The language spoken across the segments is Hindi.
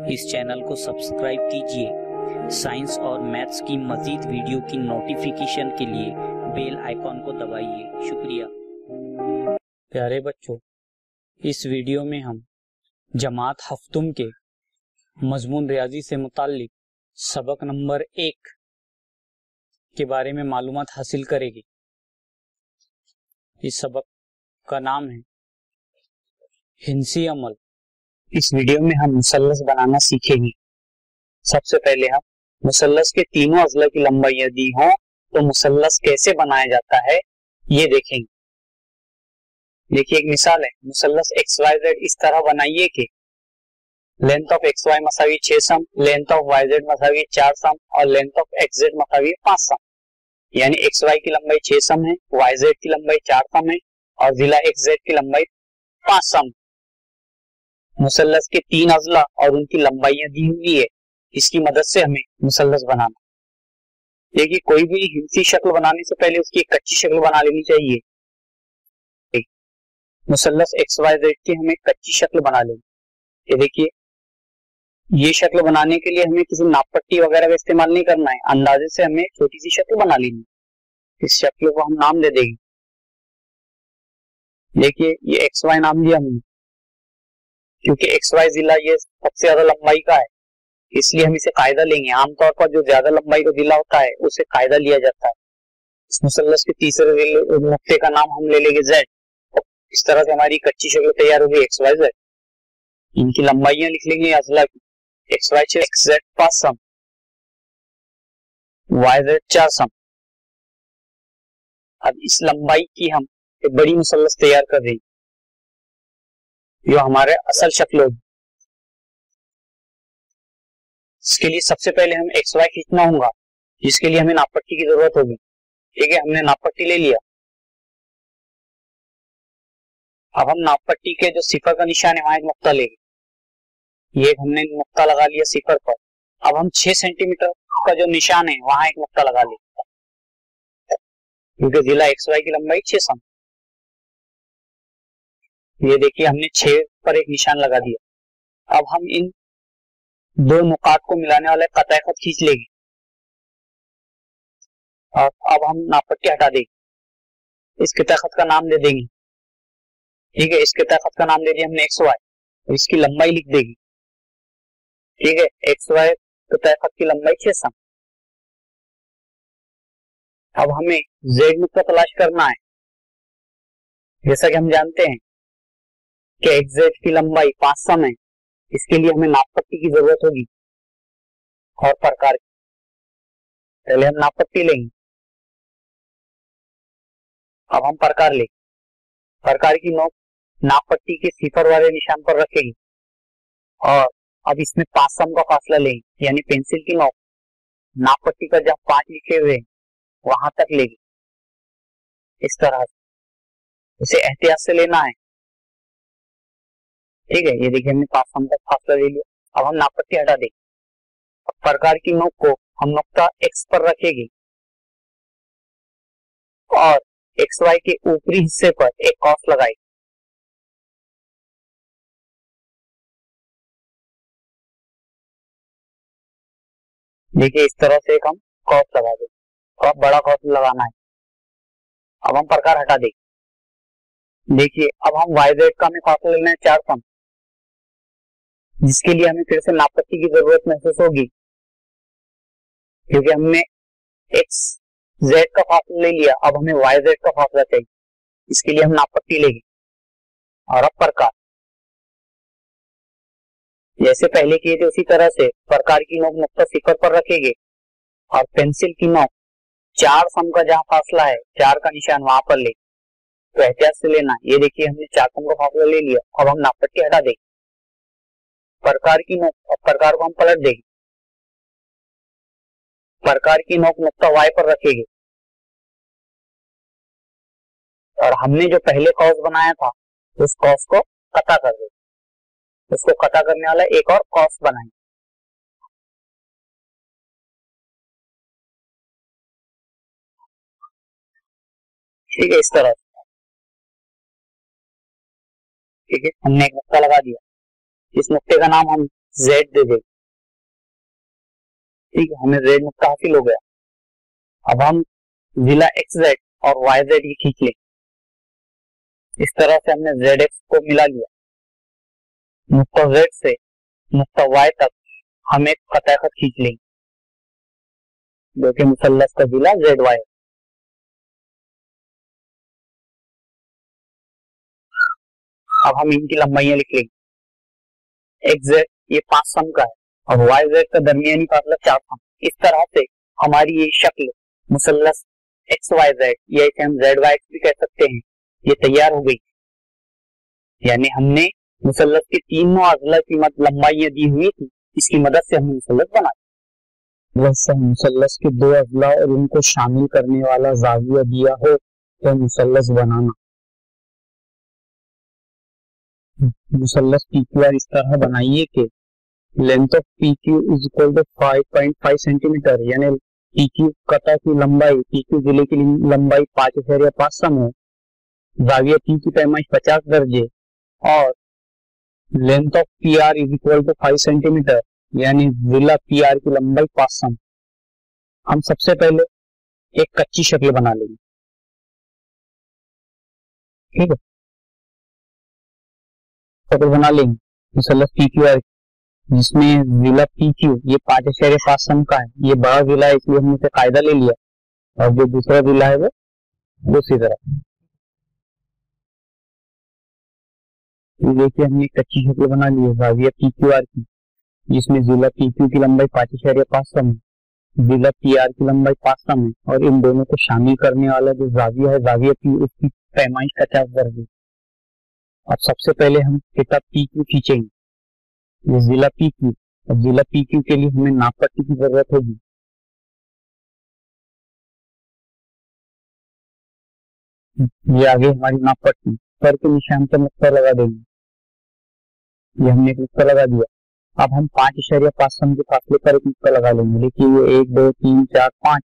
इस चैनल को सब्सक्राइब कीजिए। साइंस और मैथ्स की मजीद वीडियो की नोटिफिकेशन के लिए बेल आइकॉन को दबाइए। शुक्रिया। प्यारे बच्चों, इस वीडियो में हम जमात हफ्तुम के मजमून रियाजी से मुताल्लिक सबक नंबर 1 के बारे में मालूमात हासिल करेंगे। इस सबक का नाम है हिंसी अमल। इस वीडियो में हम मुसल्लस बनाना सीखेंगे। सबसे पहले हम मुसल्लस के तीनों अज़ला की लंबाइयां दी हों तो मुसल्लस कैसे बनाया जाता है ये देखेंगे। देखिए, एक मिसाल है, मुसल्लस XYZ इस तरह बनाइए कि लेंथ ऑफ XY मसावी 6 सम, लेंथ ऑफ YZ मसावी 4 सम और लेंथ ऑफ XZ मसावी 5 सम। यानी XY की लंबाई 6 सम है, YZ की लंबाई 4 सम है और जिला XZ की लंबाई 5 सम। मुसल्लस के 3 अज़ला और उनकी लंबाइयां दी हुई है, इसकी मदद से हमें मुसल्लस बनाना। देखिए, कोई भी हिंसी शक्ल बनाने से पहले उसकी एक कच्ची शक्ल बना लेनी चाहिए। मुसल्लस XYZ की हमें कच्ची शक्ल बना लेंगे। ये देखिए, ये शक्ल बनाने के लिए हमें किसी नापपट्टी वगैरह का इस्तेमाल नहीं करना है, अंदाजे से हमें छोटी सी शक्ल बना लेनी। इस शक्ल को हम नाम दे देंगे। देखिए, ये XY नाम दिया हमने क्योंकि XY जिला ये सबसे ज्यादा लंबाई का है, इसलिए हम इसे कायदा लेंगे। आमतौर पर जो ज्यादा लंबाई का जिला होता है उसे कायदा लिया जाता है। इस मुसल्लस के तीसरे नुक्ते का नाम हम ले लेंगे Z। इस तरह से हमारी कच्ची शक्ल तैयार होगी XYZ। इनकी लंबाइयां लिख लेंगे अज़ला की। XY 6, XZ 5 सम, YZ 4 सम। अब इस लंबाई की हम एक बड़ी मुसल्लस तैयार कर देंगे जो हमारे असल शक्ल होगी। इसके लिए सबसे पहले हम XY खींचना होगा, जिसके लिए हमें नापपट्टी की जरूरत होगी। ठीक है, हमने नापपट्टी ले लिया। अब हम नापपट्टी के जो सिफर का निशान है वहां एक नुक्ता लेंगे। ये हमने नुक्ता लगा लिया सिफर पर। अब हम 6 सेंटीमीटर का जो निशान है वहां एक नुक्ता लगा लेंगे क्योंकि जिला XY की लंबाई 6 सम। ये देखिए, हमने 6 पर एक निशान लगा दिया। अब हम इन दो नुकात को मिलाने वाला कतई खत खींच लेंगे और अब हम नापपट्टी हटा देंगे। इस कतई खत का नाम दे देंगे। ठीक है, इस कतई खत का नाम दे दिया हमने XY और इसकी लंबाई लिख देगी। ठीक है, XY कतई खत की लंबाई 6 सम। अब हमें Z नुक्ता तलाश करना है। जैसा कि हम जानते हैं कि XZ की लंबाई 5 सम है, इसके लिए हमें नापपट्टी की जरूरत होगी और प्रकार की। पहले हम नापपट्टी लेंगे, अब हम प्रकार लेंगे। प्रकार की नोक नापपट्टी के सिफर वाले निशान पर रखेंगे और अब इसमें 5 सम का फासला लेंगे, यानी पेंसिल की नोक नापपट्टी पर जहां 5 लिखे हुए वहां तक लेंगे। इस तरह से उसे एहतियात से लेना है। ठीक है, ये देखिए, हमने 5 सम तक फासला ले लिया। अब हम नापपट्टी हटा देंगे। प्रकार की नोक को हम नुक्ता X पर रखेंगे और XY के ऊपरी हिस्से पर एक कॉस लगाएंगे। देखिए, इस तरह से एक हम कॉस लगा देंगे और बड़ा कॉस लगाना है। अब हम प्रकार हटा देंगे। देखिए, अब हम YZ का हमें फासला लेना है 4 सम, जिसके लिए हमें फिर से नापपट्टी की जरूरत महसूस होगी क्योंकि हमने XZ का फासला ले लिया। अब हमें YZ का फासला चाहिए, इसके लिए हम नापपट्टी लेंगे और अब प्रकार जैसे पहले किए थे उसी तरह से प्रकार की नोक नुक्ता सिफर पर रखेंगे और पेंसिल की नोक 4 सम का जहां फासला है 4 का निशान वहां पर ले। तो एहतियात से लेना। ये देखिए, हमने 4 सम का फासला ले लिया। अब हम नापपट्टी हटा देंगे। प्रकार की नोक और प्रकार को हम पलट देंगे। प्रकार की नोक नुक्ता Y पर रखेंगे और हमने जो पहले कॉस बनाया था उस कॉस को कता कर देंगे। उसको कता करने वाला एक और कॉस बनाएंगे। ठीक है, इस तरह से। ठीक है, हमने एक नुक्ता लगा दिया। इस नुक्ते का नाम हम जेड दे देंगे। ठीक है, हमें जेड नुक्ता हासिल हो गया। अब हम जिला एक्स जेड और वाई जेड की खींच लेंगे। इस तरह से हमने जेड एक्स को मिला लिया। नुक्ता जेड से नुक्ता वाई तक हम एक कतः खत खींच लेंगे जो कि मुसल्लस का जिला जेड वाई। अब हम इनकी लंबाइयां लिख लेंगे। एक्स जेड ये 5 सम का है और वाई जेड का दरमियानी फासला 4 सम। इस तरह से हमारी ये शक्ल मुसल्लस एक्स वाई जेड या इसे हम जेड वाई एक्स भी कह सकते हैं, ये तैयार हो गई। यानी हमने मुसल्लस के तीनों अजला की लंबाइयां दी हुई थी, इसकी मदद से हमने मुसल्लस बनाया। वैसे मुसल्लस के दो अजला और उनको शामिल करने वाला जाविया दिया हो तो मुसल्लस बनाना। मुसल्लस PQR इस तरह बनाइए कि length of PQ is equal to 5.5 centimetre, यानी PQ कता की लंबाई, PQ जिले की लंबाई 5.5 सम है, जाविया P की पैमाइश 50 दर्जे और length of PR is equal to 5 centimetre, यानी जिला PR की लंबाई 5 सम। हम सबसे पहले एक कच्ची शक्ल बना लेंगे। ठीक है, शक्ल बना लेंगे मुसल्लस PQR जिसमें जिला PQ ये 5.5 सम का है, ये बड़ा जिला है इसलिए हमने इसे कायदा ले लिया, और जो दूसरा जिला है वो दूसरी तरफ। देखिए हमने कच्ची शक्ल बना ली है जाविया PQR की, जिसमें जिला PQ की लंबाई 5.5 सम है, जिला PR की लंबाई 5 सम है और इन दोनों को शामिल करने वाला जो जाविया है जाविया P उसकी पैमाइश 50 दर्जे। अब सबसे पहले हम थीटा PQ खींचेंगे, ये जिला PQ, और जिला PQ के लिए हमें नाप पट्टी की जरूरत होगी। ये आगे हमारी नाप पट्टी पर के निशान पर नुक्ता लगा देंगे। ये हमने एक नुक्ता लगा दिया। अब हम 5.5 सम के फासले पर एक नुक्ता लगा लेंगे। देखिए ये 1 2 3 4 5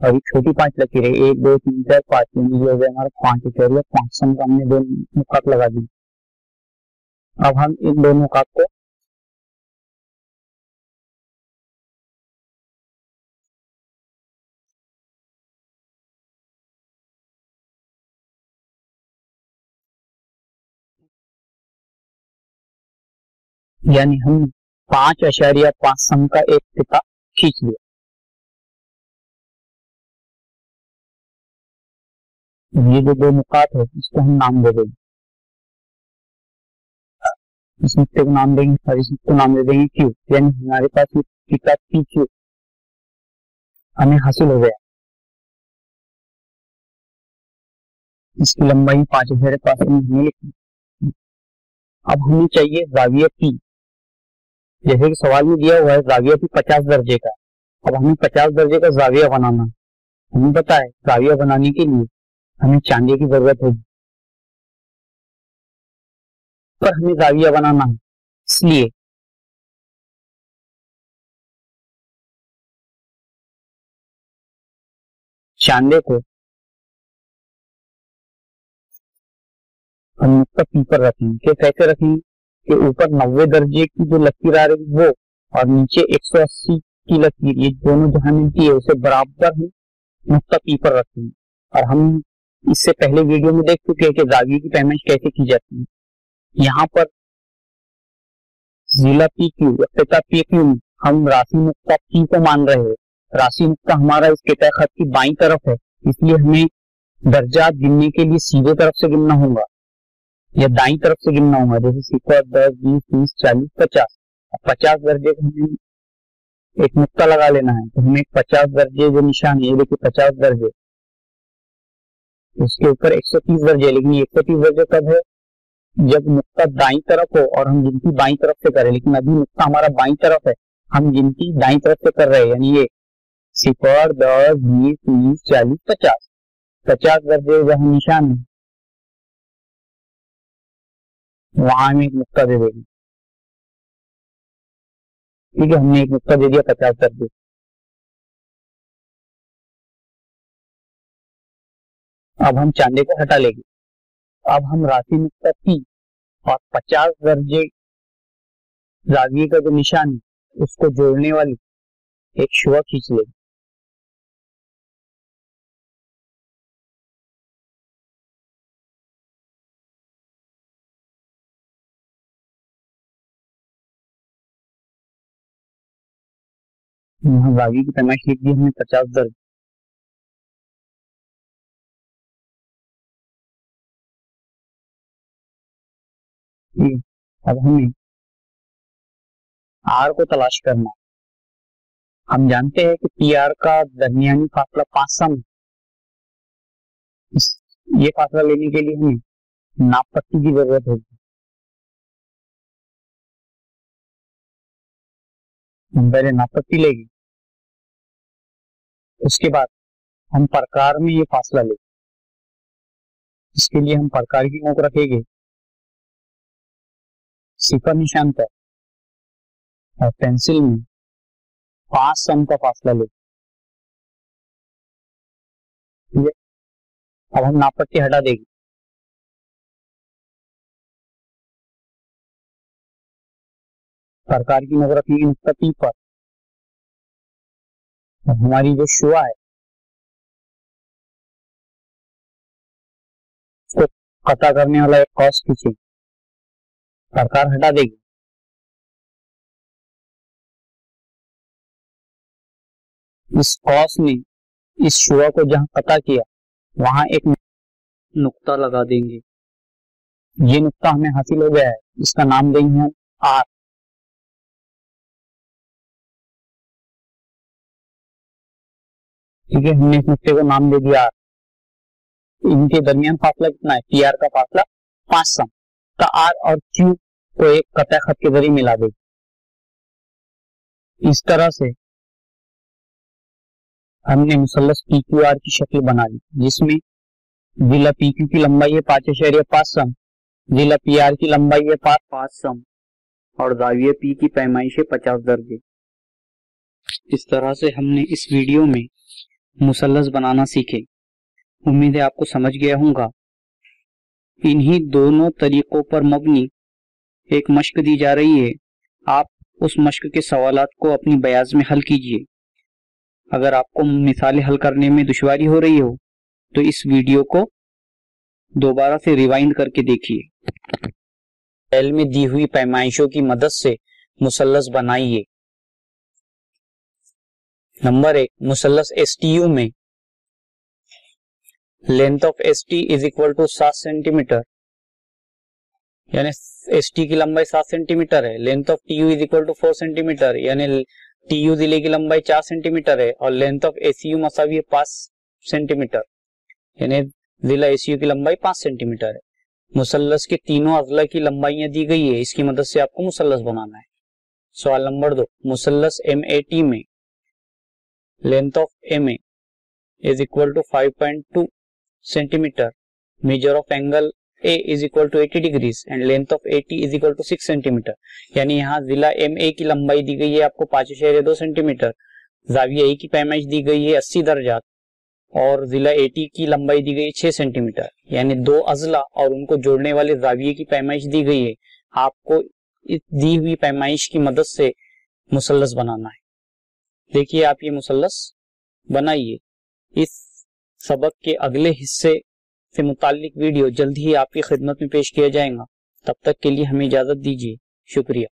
और ये छोटी 5 लकीर है, 1 2 3 4 5, ये हो गया हमारा 5.5 सम का हमने दो नुकात लगा दी। अब हम इन दोनों नुकात को यानी हम 5.5 सम का एक टिका खींच लिया। ये जो दो नुकात है इसको हम नाम दे देंगे, इस नुक्ते को नाम देंगे और इस नुक्ते को नाम दे देंगे Q, यानी हमारे पास ये टिका PQ हमें हासिल हो गया। इसकी लंबाई 5.5 सम हमने लिखी। अब हमें चाहिए जाविया P, जैसे कि सवाल में दिया हुआ है जाविया P 50 दर्जे का। अब हमें 50 दर्जे का जाविया बनाना है। हमें पता है जाविया बनाने के लिए हमें चांदी की जरूरत होगी, पर हमें जाविया बनाना है, इसलिए चांदे को हम नुक्ता P पर रखेंगे। कि कैसे रखेंगे कि ऊपर 90 दर्जे की जो लकीर आ रही वो और नीचे 180 की लकीर, ये दोनों जहां मिलती है उसे बराबर हम नुक्ता P पर रखेंगे। और हम इससे पहले वीडियो में देख चुके हैं कि जाविये की पैमाइश कैसे की जाती है। यहाँ पर जिला PQ या पिता PQ में हम राशि नुक्ता P को मान रहे हैं। राशि नुक्ता हमारा इस किता खत की बाईं तरफ है, इसलिए हमें दर्जा गिनने के लिए सीधे तरफ से गिनना होगा या दाईं तरफ से गिनना होगा। जैसे 0 10 20 30 40 50, 50 दर्जे को हमें एक नुक्ता लगा लेना है, तो हमें 50 दर्जे जो निशान है, देखिए 50 दर्जे, उसके ऊपर 130 दर्जे, लेकिन 130 दर्जे कब है जब नुक्ता दाईं तरफ हो और हम गिनती बाईं तरफ से करें, लेकिन अभी नुक्ता हमारा बाईं तरफ है, हम गिनती दाईं तरफ से कर रहे हैं, यानी ये 0 10 20 30 40 50, 50 दर्जे जहां निशान है वहां हम एक नुक्ता दे देंगे। ठीक है, हमने एक नुक्ता दे दिया 50 दर्जे। अब हम चांदे को हटा लेंगे। अब हम राशि नुक्ता P और 50 दर्जे जाविये का जो निशान है उसको जोड़ने वाली एक शुआ खींच लेंगे। यहाँ जाविये की पैमाइश लिख दी हमने 50 दर्ज। अब हमें आर को तलाश करना। हम जानते हैं कि पी आर का दरमियानी फासला 5 सम। ये फासला लेने के लिए हमें नाप पट्टी की जरूरत होगी। हम पहले नाप पट्टी लेंगे, उसके बाद हम प्रकार में ये फासला लेंगे। इसके लिए हम प्रकार की नोक रखेंगे सिफर निशान पर और पेंसिल में 5 सम का फासला लेंगे। अब हम नाप पट्टी हटा देंगे। प्रकार की नोक रखेंगे नुक्ता पी पर। हमारी जो शुआ है उसको कटा करने वाला एक कॉस खींचे, प्रकार हटा देगी। इस कॉस ने इस शुआ को जहां कटा किया वहां एक नुक्ता लगा देंगे। ये नुक्ता हमें हासिल हो गया है, इसका नाम देंगे हम आर। ठीक है, हमने इस नुक्ते को नाम दे दिया आर। इनके दरमियान फासला कितना है? पी आर का फासला 5 सम का। आर और क्यू को एक कटा खत के जरिए मिला देगी। इस तरह से हमने मुसल्लस पी क्यू आर की शक्ल बना ली, जिसमें जिला पी क्यू की लंबाई है 5.5 सम, जिला पी आर की लंबाई है 5 सम और जाविये पी की पैमाइश है 50 दर्जे। इस तरह से हमने इस वीडियो में मुसल्लस बनाना सीखे। उम्मीद है आपको समझ गया होगा। इन्हीं दोनों तरीकों पर मबनी एक मश्क दी जा रही है। आप उस मश्क के सवालात को अपनी बयाज में हल कीजिए। अगर आपको मिसालें हल करने में दुश्वारी हो रही हो तो इस वीडियो को दोबारा से रिवाइंड करके देखिए। एल में दी हुई पैमाइशों की मदद से मुसल्लस बनाइए। नंबर 1, मुसल्लस एसटीयू में length of ST is equal to 7 centimetre, यानी एसटी की लंबाई 7 सेंटीमीटर है। Length of TU is equal to 4 centimetre, यानी टीयू जिले की लंबाई 4 सेंटीमीटर है। और लेंथ ऑफ एसीयू मसावी है 5 सेंटीमीटर, यानी जिला एसीयू की लंबाई 5 सेंटीमीटर है। मुसल्लस के तीनों अजला की लंबाइयां दी गई है, इसकी मदद से आपको मुसल्लस बनाना है। सवाल नंबर 2, मुसल्लस एमएटी में length of MA is equal to 5.2 centimetre, measure of angle A is equal to 80 degrees and length of AT is equal to 6 centimetre. यानी यहाँ जिला एमए की लंबाई दी गई है आपको 5.2 सेंटीमीटर, जाविया ए की पैमाइश दी गई है 80 दर्जात और जिला एटी की लंबाई दी गई है 6 सेंटीमीटर। यानी दो अजला और उनको जोड़ने वाले जाविये की पैमाइश दी गई है। आपको इस दी हुई पैमाइश की मदद से मुसल्लस बनाना है। देखिए आप ये मुसल्लस बनाइए। इस सबक के अगले हिस्से से मुताल्लिक वीडियो जल्द ही आपकी खिदमत में पेश किया जाएगा। तब तक के लिए हमें इजाजत दीजिए। शुक्रिया।